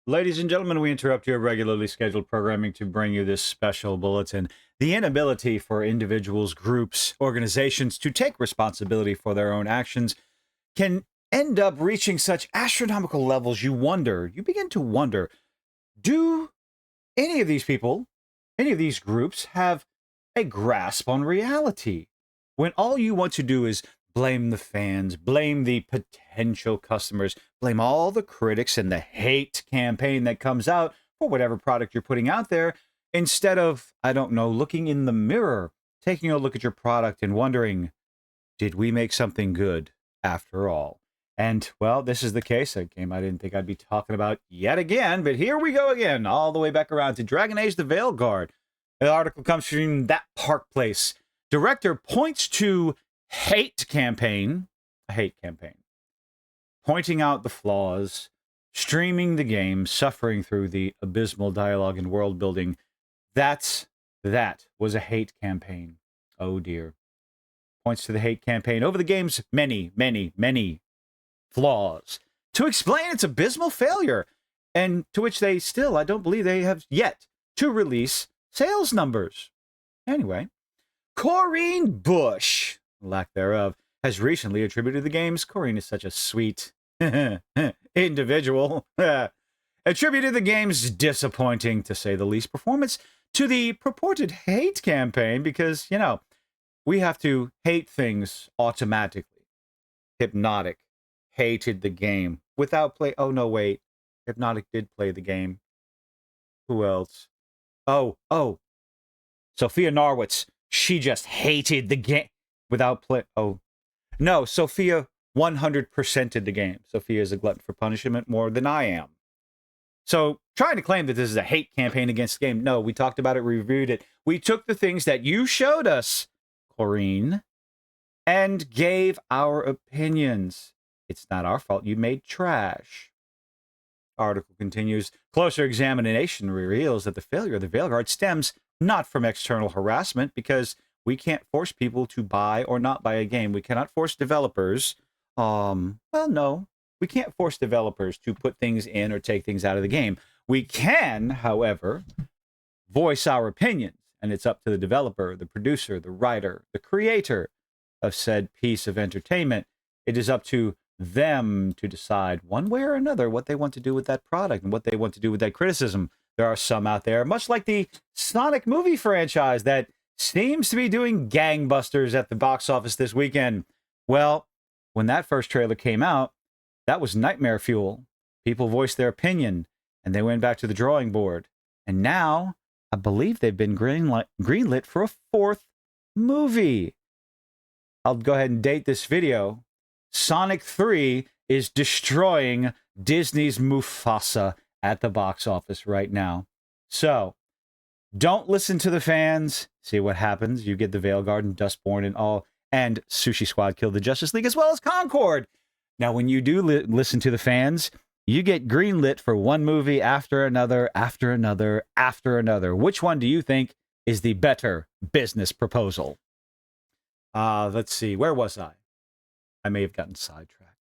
Ladies and gentlemen, we interrupt your regularly scheduled programming to bring you this special bulletin. The inability for individuals, groups, organizations to take responsibility for their own actions can end up reaching such astronomical levels you begin to wonder, do any of these people, any of these groups have a grasp on reality? When all you want to do is blame the fans, blame the potential customers, blame all the critics and the hate campaign that comes out for whatever product you're putting out there, instead of, I don't know, looking in the mirror, taking a look at your product and wondering, did we make something good after all? And, well, this is the case. A game I didn't think I'd be talking about yet again, but here we go again, all the way back around to Dragon Age the Veilguard. The article comes from That Park Place. Director points to a hate campaign, pointing out the flaws, streaming the game, suffering through the abysmal dialogue and world building. That was a hate campaign. Oh dear. Points to the hate campaign over the game's many, many, many flaws to explain its abysmal failure, and to which they still, I don't believe they have yet to release sales numbers. Anyway, Corrine Bush, lack thereof, has recently attributed the game's, Corrine is such a sweet individual, attributed the game's disappointing, to say the least, performance to the purported hate campaign because, we have to hate things automatically. Hypnotic hated the game without play. Oh, no, wait. Hypnotic did play the game. Who else? Oh. Sophia Norwitz. She just hated the game without play. Oh, no. Sophia 100%ed the game. Sophia is a glutton for punishment more than I am. So trying to claim that this is a hate campaign against the game. No, we talked about it, reviewed it. We took the things that you showed us, Corrine, and gave our opinions. It's not our fault you made trash. Article continues. Closer examination reveals that the failure of the Veilguard stems not from external harassment, because we can't force people to buy or not buy a game. We cannot force developers. No. We can't force developers to put things in or take things out of the game. We can, however, voice our opinions, and it's up to the developer, the producer, the writer, the creator of said piece of entertainment. It is up to them to decide one way or another what they want to do with that product and what they want to do with that criticism. There are some out there, much like the Sonic movie franchise, that seems to be doing gangbusters at the box office this weekend. Well, when that first trailer came out, that was nightmare fuel. People voiced their opinion, and they went back to the drawing board. And now, I believe they've been greenlit for a fourth movie. I'll go ahead and date this video. Sonic 3 is destroying Disney's Mufasa at the box office right now. So, don't listen to the fans. See what happens. You get the Veilguard and Dustborn and all, and Sushi Squad killed the Justice League as well as Concord. Now, when you do listen to the fans, you get greenlit for one movie after another, after another, after another. Which one do you think is the better business proposal? Let's see. Where was I? I may have gotten sidetracked.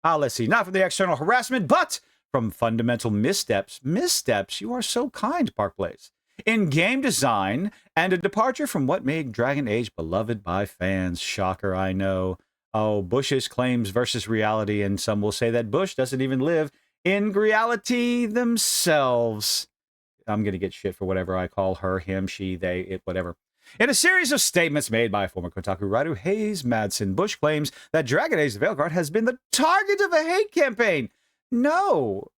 Let's see. Not from the external harassment, but from fundamental missteps. Missteps? You are so kind, Park Place. In game design, and a departure from what made Dragon Age beloved by fans. Shocker, I know. Oh, Bush's claims versus reality, and some will say that Bush doesn't even live in reality themselves. I'm going to get shit for whatever I call her, him, she, they, it, whatever. In a series of statements made by former Kotaku writer Hayes Madsen, Bush claims that Dragon Age the Veilguard has been the target of a hate campaign. No.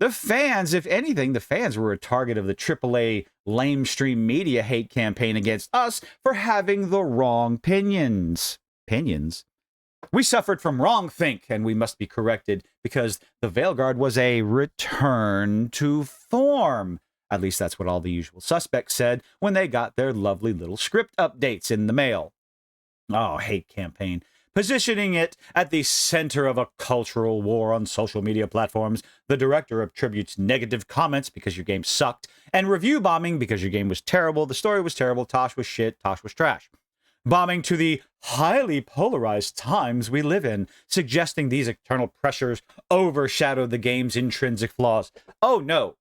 The fans, if anything, the fans were a target of the AAA lamestream media hate campaign against us for having the wrong opinions. Opinions? We suffered from wrongthink, and we must be corrected because the Veilguard was a return to form. At least that's what all the usual suspects said when they got their lovely little script updates in the mail. Oh, hate campaign. Positioning it at the center of a cultural war on social media platforms, the director attributes negative comments because your game sucked, and review bombing because your game was terrible, the story was terrible, Tosh was shit, Tosh was trash. bombing to the highly polarized times we live in, suggesting these external pressures overshadowed the game's intrinsic flaws. Oh no.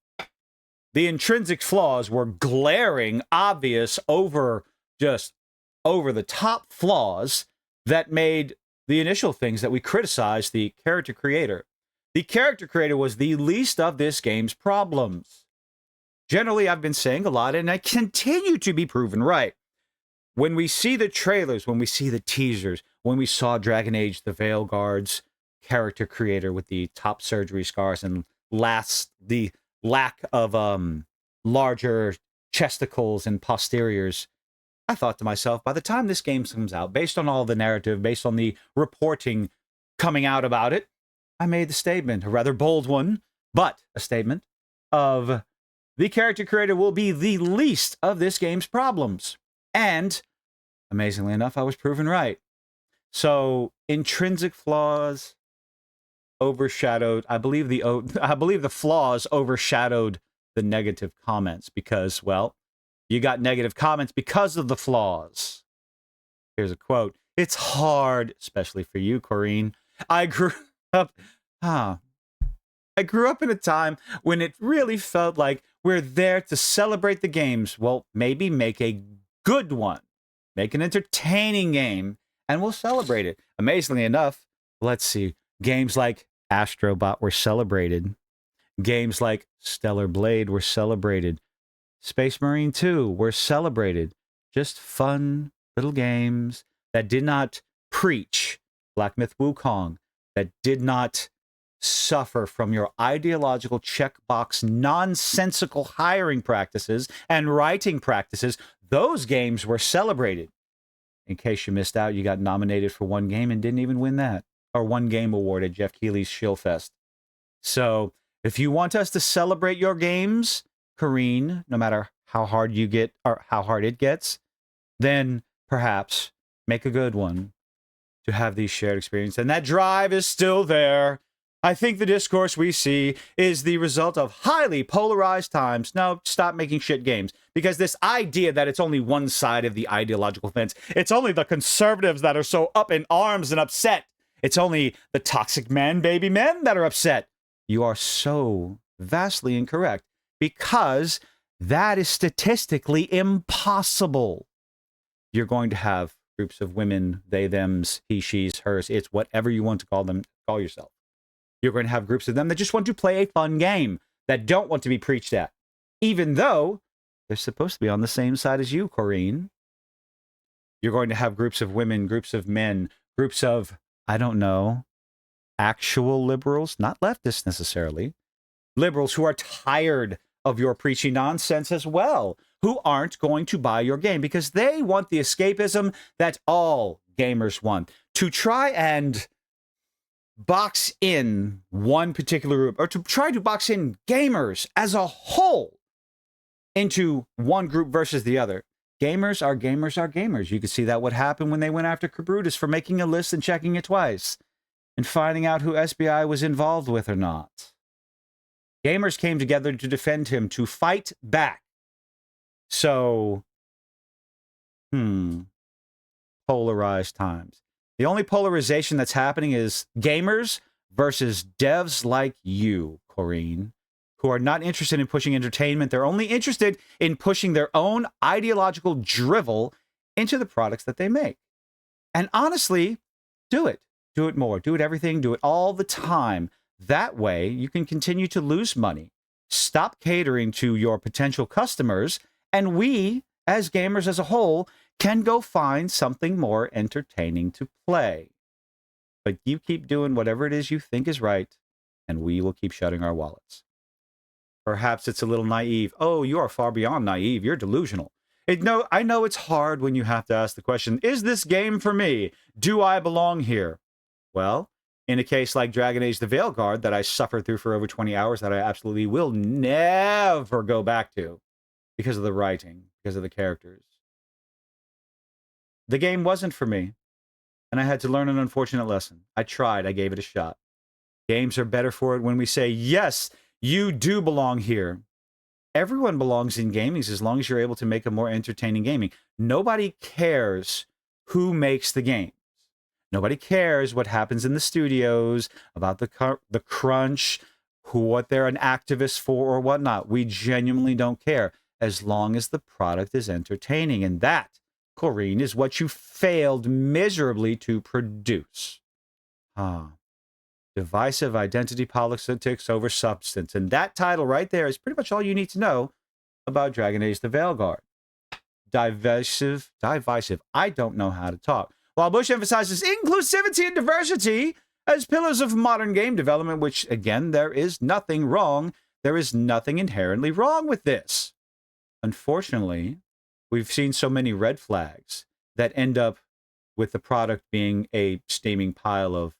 The intrinsic flaws were glaring, obvious, over the top flaws that made the initial things that we criticized the character creator. The character creator was the least of this game's problems. Generally, I've been saying a lot, and I continue to be proven right. When we see the trailers, when we see the teasers, when we saw Dragon Age, the Veilguard's character creator with the top surgery scars and the lack of larger chesticles and posteriors, I thought to myself, by the time this game comes out, based on all the narrative, based on the reporting coming out about it, I made the statement, a rather bold one, but a statement of the character creator will be the least of this game's problems. And, amazingly enough, I was proven right. So, intrinsic flaws overshadowed, I believe the flaws overshadowed the negative comments because, well, you got negative comments because of the flaws. Here's a quote. It's hard, especially for you, Corrine. I grew up in a time when it really felt like we're there to celebrate the games. Well, maybe make a good one. Make an entertaining game, and we'll celebrate it. Amazingly enough, let's see, games like Astrobot were celebrated. Games like Stellar Blade were celebrated. Space Marine 2 were celebrated. Just fun little games that did not preach Black Myth Wukong, that did not suffer from your ideological checkbox nonsensical hiring practices and writing practices. Those games were celebrated. In case you missed out, you got nominated for one game and didn't even win that, or one game award at Jeff Keighley's Shillfest. So if you want us to celebrate your games, Corrine, no matter how hard you get or how hard it gets, then perhaps make a good one to have these shared experiences. And that drive is still there. I think the discourse we see is the result of highly polarized times. No, stop making shit games. Because this idea that it's only one side of the ideological fence, it's only the conservatives that are so up in arms and upset. It's only the toxic men, baby men that are upset. You are so vastly incorrect, because that is statistically impossible. You're going to have groups of women, they, thems, he, she's, hers, it's whatever you want to call yourself. You're going to have groups of them that just want to play a fun game, that don't want to be preached at, even though they're supposed to be on the same side as you, Corrine. You're going to have groups of women, groups of men, groups of, I don't know, actual liberals, not leftists necessarily, liberals who are tired of your preachy nonsense as well, who aren't going to buy your game because they want the escapism that all gamers want, to try and box in one particular group, or to try to box in gamers as a whole into one group versus the other. Gamers are gamers are gamers. You can see that what happened when they went after Cabrutus for making a list and checking it twice and finding out who SBI was involved with or not. Gamers came together to defend him, to fight back. So, polarized times. The only polarization that's happening is gamers versus devs like you, Corrine, who are not interested in pushing entertainment. They're only interested in pushing their own ideological drivel into the products that they make. And honestly, do it. Do it more. Do it everything. Do it all the time. That way, you can continue to lose money. Stop catering to your potential customers, and we, as gamers as a whole, can go find something more entertaining to play. But you keep doing whatever it is you think is right, and we will keep shutting our wallets. Perhaps it's a little naive. Oh, you are far beyond naive. You're delusional. I know it's hard when you have to ask the question, is this game for me? Do I belong here? Well, in a case like Dragon Age the Veilguard that I suffered through for over 20 hours that I absolutely will never go back to because of the writing, because of the characters. The game wasn't for me, and I had to learn an unfortunate lesson. I tried. I gave it a shot. Games are better for it when we say, yes, you do belong here. Everyone belongs in gaming as long as you're able to make a more entertaining gaming. Nobody cares who makes the games. Nobody cares what happens in the studios, about the crunch, what they're an activist for or whatnot. We genuinely don't care as long as the product is entertaining. And that, Corrine, is what you failed miserably to produce. Divisive identity politics over substance. And that title right there is pretty much all you need to know about Dragon Age the Veilguard. Divisive. I don't know how to talk. While Bush emphasizes inclusivity and diversity as pillars of modern game development, which, again, there is nothing wrong. There is nothing inherently wrong with this. Unfortunately, we've seen so many red flags that end up with the product being a steaming pile of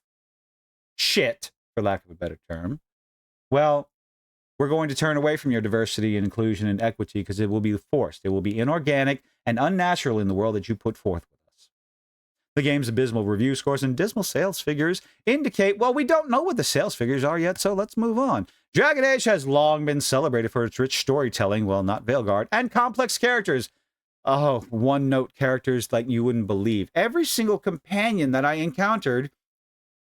shit, for lack of a better term. Well, we're going to turn away from your diversity and inclusion and equity because it will be forced. It will be inorganic and unnatural in the world that you put forth with us. The game's abysmal review scores and dismal sales figures indicate, well, we don't know what the sales figures are yet, so let's move on. Dragon Age has long been celebrated for its rich storytelling, well, not Veilguard, and complex characters. Oh, one-note characters like you wouldn't believe. Every single companion that I encountered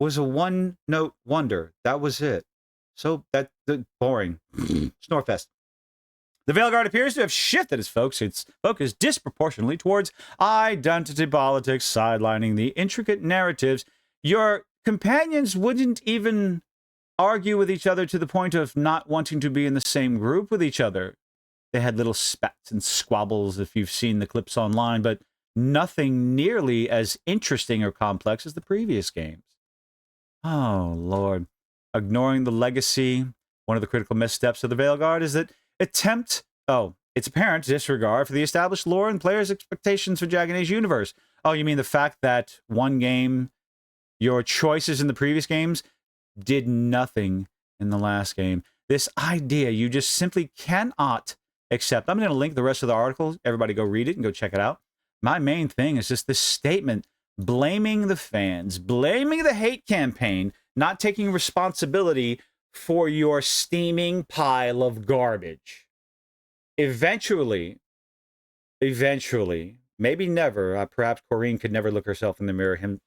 was a one-note wonder. That was it. So that's boring. Snorefest. The Veilguard appears to have shifted its focus disproportionately towards identity politics, sidelining the intricate narratives. Your companions wouldn't even argue with each other to the point of not wanting to be in the same group with each other. They had little spats and squabbles if you've seen the clips online, but nothing nearly as interesting or complex as the previous games. Oh, Lord. Ignoring the legacy, one of the critical missteps of the Veilguard is that it's apparent disregard for the established lore and players' expectations for Dragon Age universe. Oh, you mean the fact that one game, your choices in the previous games did nothing in the last game. This idea you just simply cannot accept. I'm going to link the rest of the article. Everybody go read it and go check it out. My main thing is just this statement blaming the fans, blaming the hate campaign, not taking responsibility for your steaming pile of garbage. Eventually, maybe never, perhaps Corrine could never look herself in the mirror.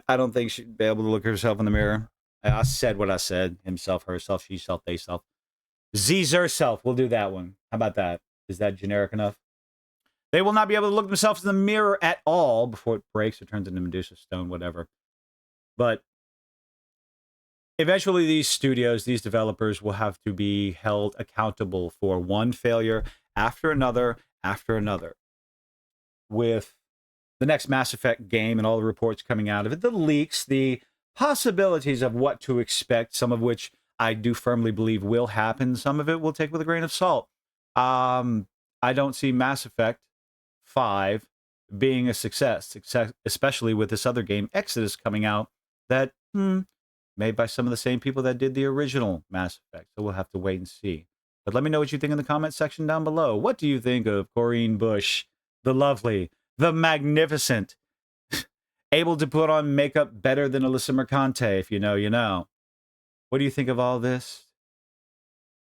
I don't think she'd be able to look herself in the mirror. I said what I said. Himself, herself, she self, they self. Zer self. We'll do that one. How about that? Is that generic enough? They will not be able to look themselves in the mirror at all before it breaks or turns into Medusa stone, whatever. But eventually these studios, these developers will have to be held accountable for one failure after another, with the next Mass Effect game and all the reports coming out of it, the leaks, the possibilities of what to expect, some of which I do firmly believe will happen. Some of it we'll take with a grain of salt. I don't see Mass Effect 5 being a success, especially with this other game, Exodus, coming out that made by some of the same people that did the original Mass Effect. So we'll have to wait and see. But let me know what you think in the comment section down below. What do you think of Corrine Bush, the lovely, the magnificent, able to put on makeup better than Alyssa Mercante? If you know, you know. What do you think of all this?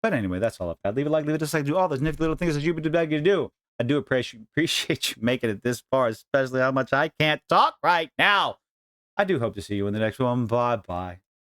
But anyway, that's all I've got. Leave a like, leave a dislike, do all those nifty little things that you would beg you to do. I do appreciate you making it this far, especially how much I can't talk right now. I do hope to see you in the next one. Bye-bye.